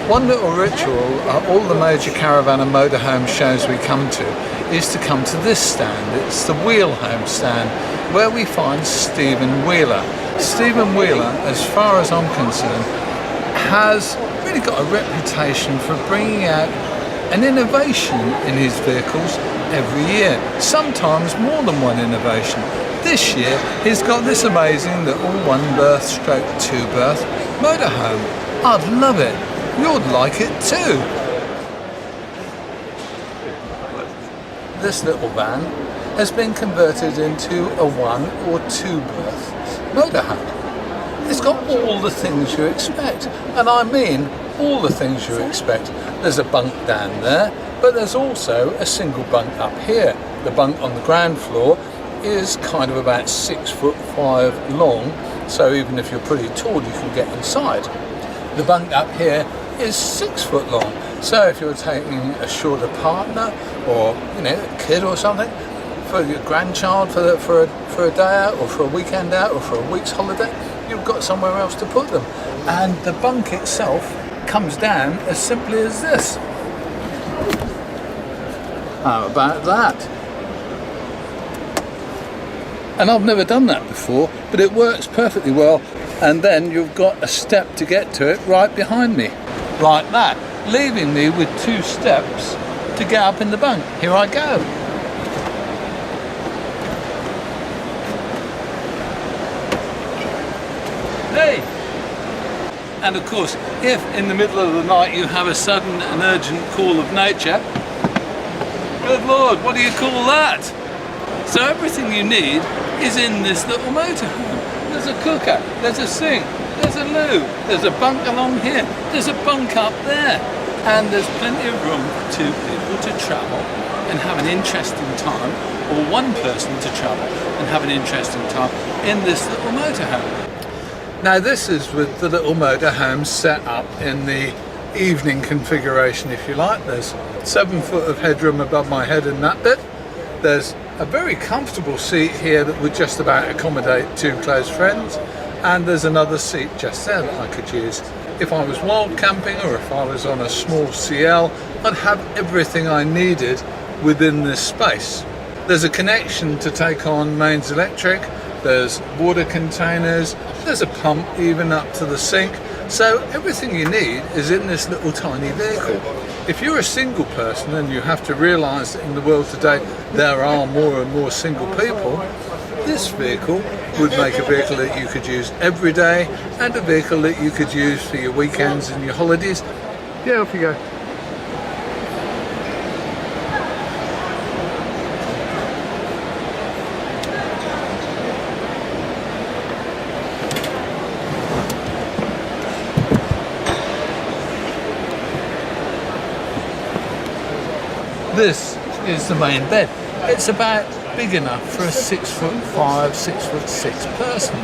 One little ritual at all the major caravan and motorhome shows we come to is to come to this stand. It's the Wheelhome stand, where we find Stephen Wheeler. Stephen Wheeler, as far as I'm concerned, has really got a reputation for bringing out an innovation in his vehicles every year, sometimes more than one innovation. This year he's got this amazing little one berth stroke two berth motorhome. I'd love it. You'd like it too. This little van has been converted into a one or two berth motorhome. It's got all the things you expect, and I mean all the things you expect. There's a bunk down there, but there's also a single bunk up here. The bunk on the ground floor is kind of about 6'5" long, so even if you're pretty tall you can get inside. The bunk up here is 6 foot long, so if you're taking a shorter partner or a kid or something, for your grandchild for a day out or for a weekend out or for a week's holiday, you've got somewhere else to put them. And the bunk itself comes down as simply as this. How about that? And I've never done that before, but it works perfectly well. And then you've got a step to get to it right behind me, like that, leaving me with 2 steps to get up in the bunk. Here I go. Hey! And of course, if in the middle of the night you have a sudden and urgent call of nature, good Lord, what do you call that? So everything you need is in this little motorhome. There's a cooker, there's a sink, there's a loo, there's a bunk along here, there's a bunk up there, and there's plenty of room for 2 people to travel and have an interesting time, or 1 person to travel and have an interesting time in this little motorhome. Now this is with the little motorhome set up in the evening configuration, if you like. There's 7 foot of headroom above my head in that bit. There's a very comfortable seat here that would just about accommodate 2 close friends, and there's another seat just there that I could use. If I was wild camping or if I was on a small CL, I'd have everything I needed within this space. There's a connection to take on mains electric, there's water containers, there's a pump even up to the sink, so everything you need is in this little tiny vehicle. If you're a single person, and you have to realise that in the world today there are more and more single people, this vehicle would make a vehicle that you could use every day and a vehicle that you could use for your weekends and your holidays. Yeah, off you go. This is the main bed. It's about big enough for a 6'5", 6'6" person.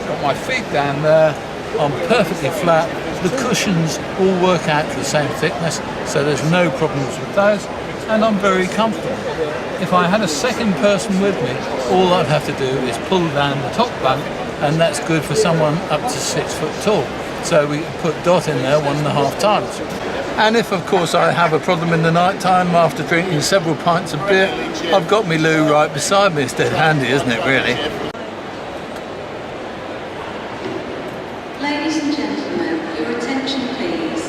Got my feet down there, I'm perfectly flat. The cushions all work out to the same thickness, so there's no problems with those, and I'm very comfortable. If I had a second person with me, all I'd have to do is pull down the top bunk, and that's good for someone up to 6 foot tall. So we put Dot in there 1.5 times. And if, of course, I have a problem in the night time after drinking several pints of beer, I've got my loo right beside me. It's dead handy, isn't it, really? Ladies and gentlemen, your attention please.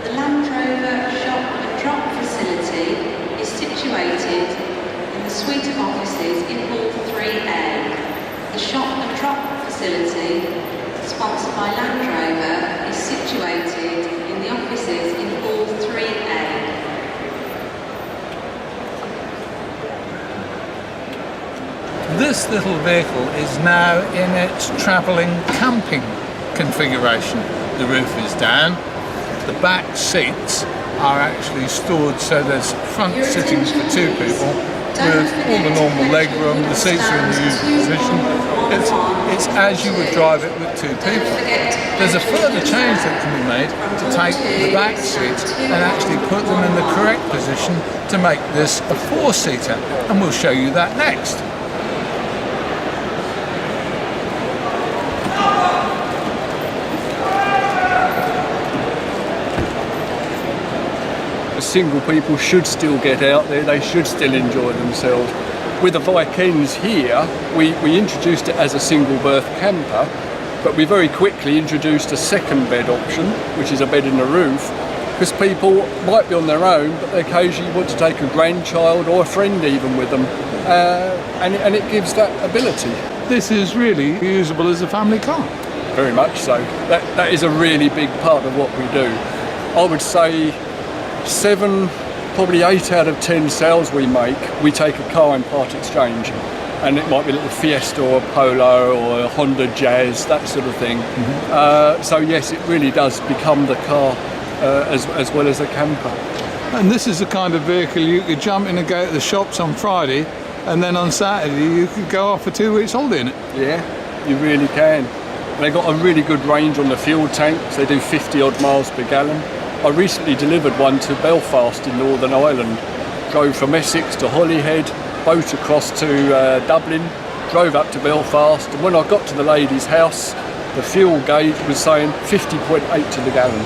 The Land Rover shop and drop facility is situated in the suite of offices in Hall 3A. The shop and drop facility, sponsored by Land Rover, is situated in the offices in Hall 3A. This little vehicle is now in its travelling camping configuration. The roof is down, the back seats are actually stored so there's front sittings for 2 people with all the normal leg room, the seats are in the usual position. It's as you would drive it with 2 people. There's a further change that can be made to take the back seats and actually put them in the correct position to make this a 4-seater, and we'll show you that next. single people should still get out there, they should still enjoy themselves. With the Vikenze here, we introduced it as a single berth camper, but we very quickly introduced a second bed option, which is a bed in the roof, because people might be on their own, but they occasionally want to take a grandchild or a friend even with them, and it gives that ability. This is really usable as a family car. Very much so. That is a really big part of what we do. I would say 7, probably 8 out of 10 sales we make, we take a car in part exchange. And it might be a little Fiesta or a Polo or a Honda Jazz, that sort of thing. So yes, it really does become the car as well as a camper. And this is the kind of vehicle you could jump in and go to the shops on Friday, and then on Saturday you could go off for 2 weeks holiday in it. Yeah, you really can. They've got a really good range on the fuel tanks. They do 50 odd miles per gallon. I recently delivered one to Belfast in Northern Ireland. Drove from Essex to Holyhead, boat across to Dublin, drove up to Belfast, and when I got to the lady's house, the fuel gauge was saying 50.8 to the gallon.